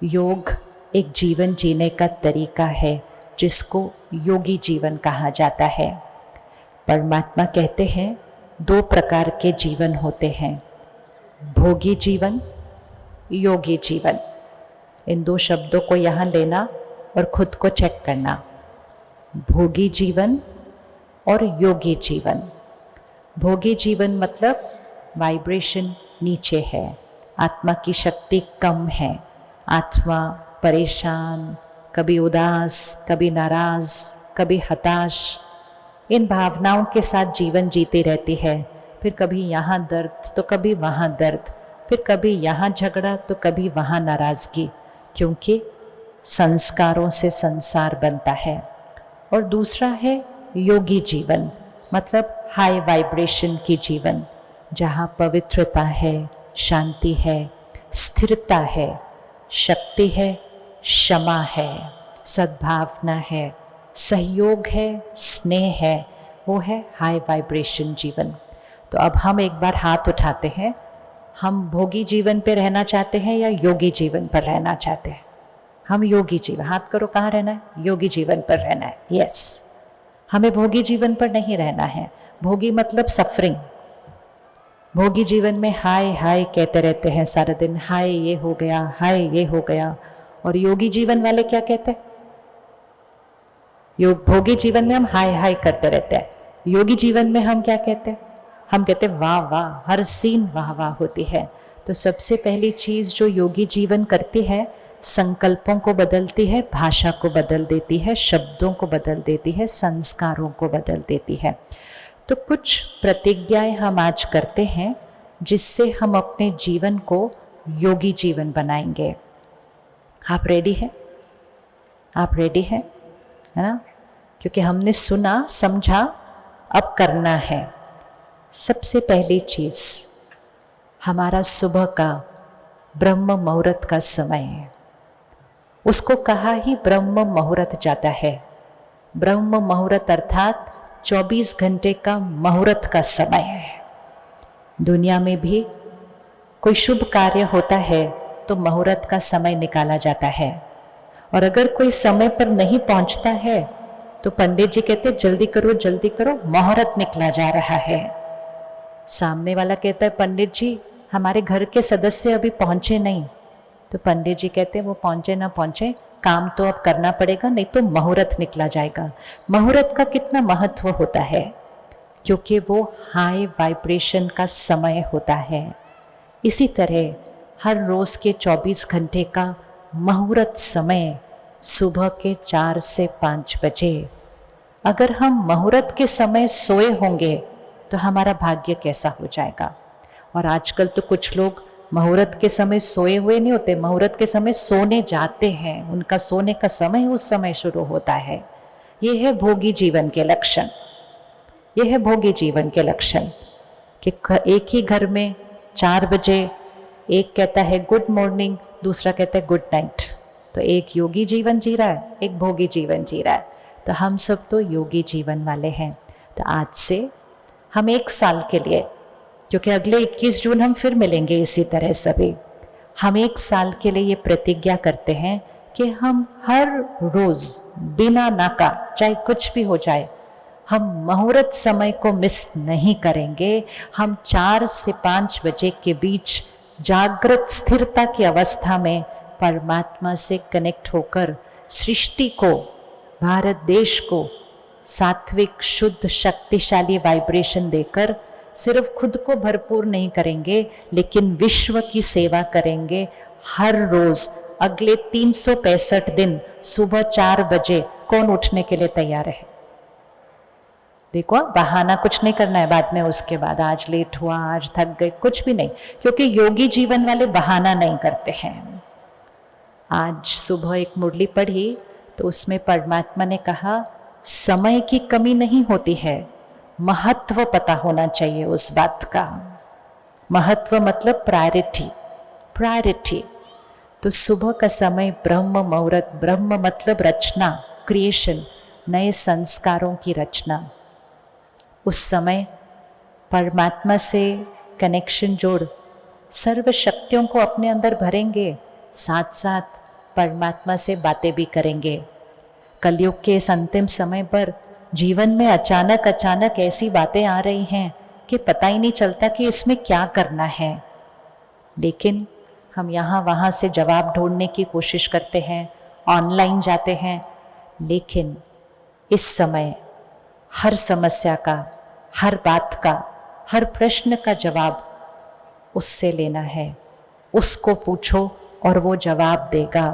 योग एक जीवन जीने का तरीका है जिसको योगी जीवन कहा जाता है। परमात्मा कहते हैं 2 प्रकार के जीवन होते हैं, भोगी जीवन, योगी जीवन। इन 2 शब्दों को यहाँ लेना और खुद को चेक करना, भोगी जीवन और योगी जीवन। भोगी जीवन मतलब वाइब्रेशन नीचे है, आत्मा की शक्ति कम है, आत्मा परेशान, कभी उदास, कभी नाराज, कभी हताश, इन भावनाओं के साथ जीवन जीती रहती है। फिर कभी यहाँ दर्द तो कभी वहाँ दर्द, फिर कभी यहाँ झगड़ा तो कभी वहाँ नाराज़गी, क्योंकि संस्कारों से संसार बनता है। और दूसरा है योगी जीवन, मतलब हाई वाइब्रेशन की जीवन, जहाँ पवित्रता है, शांति है, स्थिरता है, शक्ति है, क्षमा है, सद्भावना है, सहयोग है, स्नेह है, वो है हाई वाइब्रेशन जीवन। तो अब हम एक बार हाथ उठाते हैं, हम भोगी जीवन पे रहना चाहते हैं या योगी जीवन पर रहना चाहते हैं? हम योगी जीवन, हाथ करो, कहाँ रहना है? योगी जीवन पर रहना है। यस, हमें भोगी जीवन पर नहीं रहना है। भोगी मतलब सफरिंग। भोगी जीवन में हाय हाय कहते रहते हैं सारा दिन, हाय ये हो गया, हाय ये हो गया। और योगी जीवन वाले क्या कहते हैं? भोगी जीवन में हम हाय हाय करते रहते हैं, योगी जीवन में हम क्या कहते हैं? हम कहते हैं वाह वाह, हर सीन वाह वाह होती है। तो सबसे पहली चीज़ जो योगी जीवन करती है, संकल्पों को बदलती है, भाषा को बदल देती है, शब्दों को बदल देती है, संस्कारों को बदल देती है। तो कुछ प्रतिज्ञाएं हम आज करते हैं जिससे हम अपने जीवन को योगी जीवन बनाएंगे। आप रेडी हैं? आप रेडी हैं? है ना? क्योंकि हमने सुना, समझा, अब करना है। सबसे पहली चीज़, हमारा सुबह का ब्रह्म मुहूर्त का समय है, उसको कहा ही ब्रह्म मुहूर्त जाता है। ब्रह्म मुहूर्त अर्थात 24 घंटे का मुहूर्त का समय है। दुनिया में भी कोई शुभ कार्य होता है तो मुहूर्त का समय निकाला जाता है, और अगर कोई समय पर नहीं पहुंचता है तो पंडित जी कहते जल्दी करो, मुहूर्त निकला जा रहा है। सामने वाला कहता है पंडित जी हमारे घर के सदस्य अभी पहुंचे नहीं, तो पंडित जी कहते वो पहुंचे ना पहुंचे, काम तो अब करना पड़ेगा, नहीं तो मुहूर्त निकला जाएगा। मुहूर्त का कितना महत्व होता है, क्योंकि वो हाई वाइब्रेशन का समय होता है। इसी तरह हर रोज़ के 24 घंटे का मुहूर्त समय सुबह के 4 से 5 बजे। अगर हम मुहूर्त के समय सोए होंगे तो हमारा भाग्य कैसा हो जाएगा। और आजकल तो कुछ लोग मुहूर्त के समय सोए हुए नहीं होते, मुहूर्त के समय सोने जाते हैं, उनका सोने का समय उस समय शुरू होता है। ये है भोगी जीवन के लक्षण। ये है भोगी जीवन के लक्षण कि एक ही घर में 4 बजे एक कहता है गुड मॉर्निंग, दूसरा कहता है गुड नाइट। तो एक योगी जीवन जी रहा है, एक भोगी जीवन जी रहा है। तो हम सब तो योगी जीवन वाले हैं। तो आज से हम 1 साल के लिए, क्योंकि अगले 21 जून हम फिर मिलेंगे इसी तरह सभी, हम 1 साल के लिए ये प्रतिज्ञा करते हैं कि हम हर रोज़ बिना नाका, चाहे कुछ भी हो जाए, हम मुहूर्त समय को मिस नहीं करेंगे। हम 4 से 5 बजे के बीच जागृत स्थिरता की अवस्था में परमात्मा से कनेक्ट होकर सृष्टि को, भारत देश को सात्विक, शुद्ध, शक्तिशाली वाइब्रेशन देकर सिर्फ खुद को भरपूर नहीं करेंगे, लेकिन विश्व की सेवा करेंगे। हर रोज़ अगले 365 दिन सुबह 4 बजे कौन उठने के लिए तैयार है? देखो, बहाना कुछ नहीं करना है बाद में, उसके बाद आज लेट हुआ, आज थक गए, कुछ भी नहीं, क्योंकि योगी जीवन वाले बहाना नहीं करते हैं। आज सुबह एक मुरली पढ़ी तो उसमें परमात्मा ने कहा समय की कमी नहीं होती है, महत्व पता होना चाहिए उस बात का। महत्व मतलब प्रायोरिटी। तो सुबह का समय ब्रह्म मुहूर्त, ब्रह्म मतलब रचना, क्रिएशन, नए संस्कारों की रचना। उस समय परमात्मा से कनेक्शन जोड़ सर्व शक्तियों को अपने अंदर भरेंगे, साथ साथ परमात्मा से बातें भी करेंगे। कलयुग के इस अंतिम समय पर जीवन में अचानक अचानक ऐसी बातें आ रही हैं कि पता ही नहीं चलता कि इसमें क्या करना है, लेकिन हम यहाँ वहाँ से जवाब ढूंढने की कोशिश करते हैं, ऑनलाइन जाते हैं, लेकिन इस समय हर समस्या का, हर बात का, हर प्रश्न का जवाब उससे लेना है। उसको पूछो और वो जवाब देगा।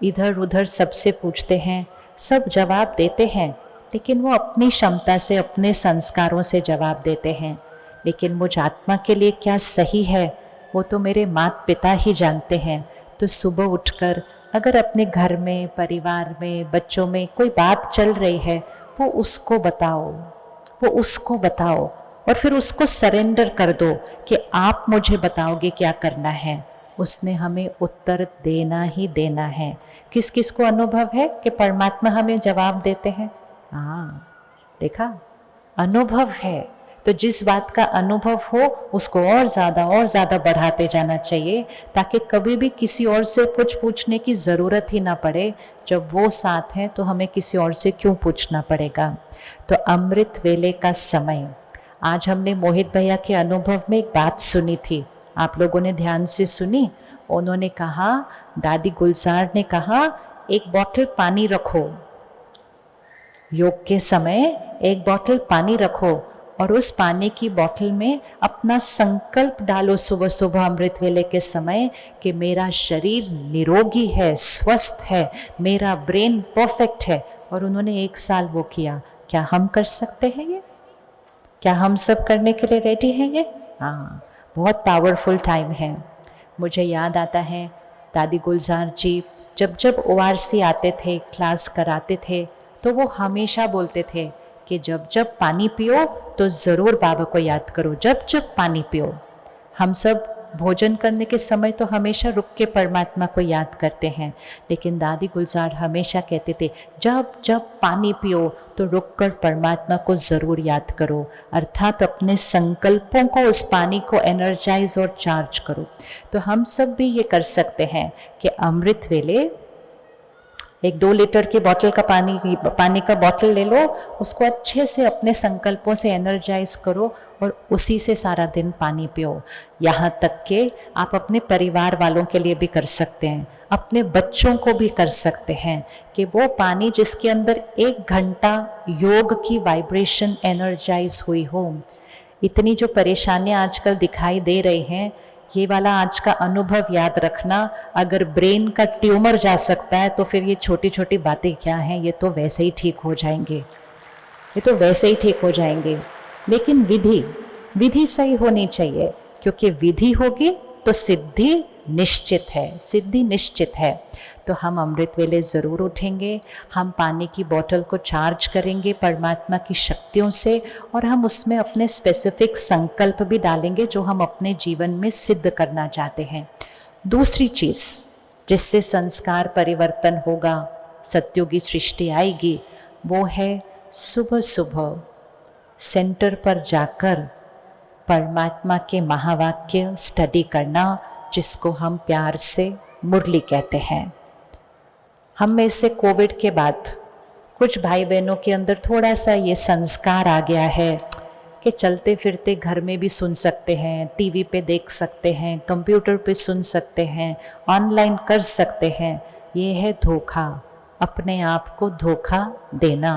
इधर उधर सबसे पूछते हैं, सब जवाब देते हैं, लेकिन वो अपनी क्षमता से, अपने संस्कारों से जवाब देते हैं। लेकिन मुझ आत्मा के लिए क्या सही है वो तो मेरे माता पिता ही जानते हैं। तो सुबह उठकर अगर अपने घर में, परिवार में, बच्चों में कोई बात चल रही है, वो उसको बताओ, वो उसको बताओ और फिर उसको सरेंडर कर दो कि आप मुझे बताओगे क्या करना है। उसने हमें उत्तर देना ही देना है। किस किस को अनुभव है कि परमात्मा हमें जवाब देते हैं? हाँ, देखा, अनुभव है। तो जिस बात का अनुभव हो उसको और ज़्यादा बढ़ाते जाना चाहिए, ताकि कभी भी किसी और से कुछ पूछने की ज़रूरत ही ना पड़े। जब वो साथ है तो हमें किसी और से क्यों पूछना पड़ेगा। तो अमृत वेले का समय, आज हमने मोहित भैया के अनुभव में एक बात सुनी थी, आप लोगों ने ध्यान से सुनी। उन्होंने कहा, दादी गुलजार ने कहा, एक बोतल पानी रखो, योग के समय एक बोतल पानी रखो और उस पानी की बोतल में अपना संकल्प डालो सुबह सुबह अमृत वेले के समय कि मेरा शरीर निरोगी है, स्वस्थ है, मेरा ब्रेन परफेक्ट है। और उन्होंने 1 साल वो किया। क्या हम कर सकते हैं ये? क्या हम सब करने के लिए रेडी हैं ये? हाँ, बहुत पावरफुल टाइम है। मुझे याद आता है दादी गुलजार जी जब जब ORC आते थे, क्लास कराते थे, तो वो हमेशा बोलते थे कि जब जब पानी पियो तो ज़रूर बाबा को याद करो, जब जब पानी पियो। हम सब भोजन करने के समय तो हमेशा रुक के परमात्मा को याद करते हैं, लेकिन दादी गुलजार हमेशा कहते थे जब जब पानी पियो तो रुक कर परमात्मा को ज़रूर याद करो, अर्थात अपने संकल्पों को, उस पानी को एनर्जाइज और चार्ज करो। तो हम सब भी ये कर सकते हैं कि अमृत वेले एक 2 लीटर की बोतल का पानी का बोतल ले लो, उसको अच्छे से अपने संकल्पों से एनर्जाइज करो और उसी से सारा दिन पानी पियो। यहाँ तक कि आप अपने परिवार वालों के लिए भी कर सकते हैं, अपने बच्चों को भी कर सकते हैं कि वो पानी जिसके अंदर 1 घंटा योग की वाइब्रेशन एनर्जाइज हुई हो। इतनी जो परेशानियाँ आजकल दिखाई दे रही हैं, ये वाला आज का अनुभव याद रखना। अगर ब्रेन का ट्यूमर जा सकता है तो फिर ये छोटी छोटी बातें क्या हैं, ये तो वैसे ही ठीक हो जाएंगे, ये तो वैसे ही ठीक हो जाएंगे। लेकिन विधि सही होनी चाहिए, क्योंकि विधि होगी तो सिद्धि निश्चित है, सिद्धि निश्चित है। तो हम अमृत वेले ज़रूर उठेंगे, हम पानी की बोतल को चार्ज करेंगे परमात्मा की शक्तियों से, और हम उसमें अपने स्पेसिफिक संकल्प भी डालेंगे जो हम अपने जीवन में सिद्ध करना चाहते हैं। दूसरी चीज़ जिससे संस्कार परिवर्तन होगा, सत्युगी सृष्टि आएगी, वो है सुबह सुबह सेंटर पर जाकर परमात्मा के महावाक्य स्टडी करना, जिसको हम प्यार से मुरली कहते हैं। हम में से कोविड के बाद कुछ भाई बहनों के अंदर थोड़ा सा ये संस्कार आ गया है कि चलते फिरते घर में भी सुन सकते हैं, टीवी पे देख सकते हैं, कंप्यूटर पे सुन सकते हैं, ऑनलाइन कर सकते हैं। ये है धोखा, अपने आप को धोखा देना।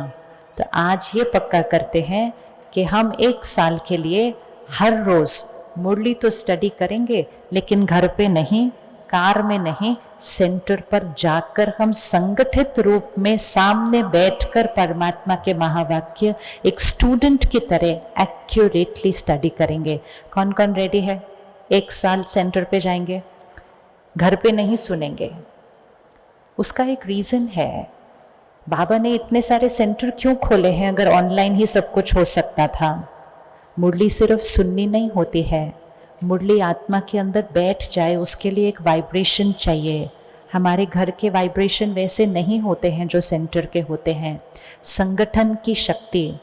तो आज ये पक्का करते हैं कि हम 1 साल के लिए हर रोज़ मुरली तो स्टडी करेंगे, लेकिन घर पे नहीं, कार में नहीं, सेंटर पर जाकर हम संगठित रूप में सामने बैठकर परमात्मा के महावाक्य एक स्टूडेंट की तरह एक्यूरेटली स्टडी करेंगे। कौन कौन रेडी है? 1 साल सेंटर पे जाएंगे, घर पे नहीं सुनेंगे। उसका एक रीज़न है, बाबा ने इतने सारे सेंटर क्यों खोले हैं अगर ऑनलाइन ही सब कुछ हो सकता था। मुरली सिर्फ सुननी नहीं होती है, मुरली आत्मा के अंदर बैठ जाए, उसके लिए एक वाइब्रेशन चाहिए। हमारे घर के वाइब्रेशन वैसे नहीं होते हैं जो सेंटर के होते हैं। संगठन की शक्ति,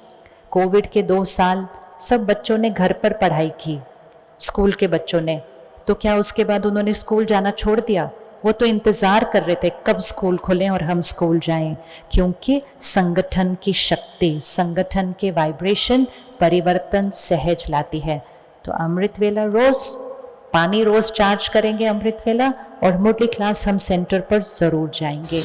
कोविड के 2 साल सब बच्चों ने घर पर पढ़ाई की, स्कूल के बच्चों ने, तो क्या उसके बाद उन्होंने स्कूल जाना छोड़ दिया? वो तो इंतज़ार कर रहे थे कब स्कूल खुलें और हम स्कूल जाएं, क्योंकि संगठन की शक्ति, संगठन के वाइब्रेशन परिवर्तन सहज लाती है। तो अमृत वेला रोज़ पानी रोज़ चार्ज करेंगे अमृत वेला, और मुरली क्लास हम सेंटर पर ज़रूर जाएंगे।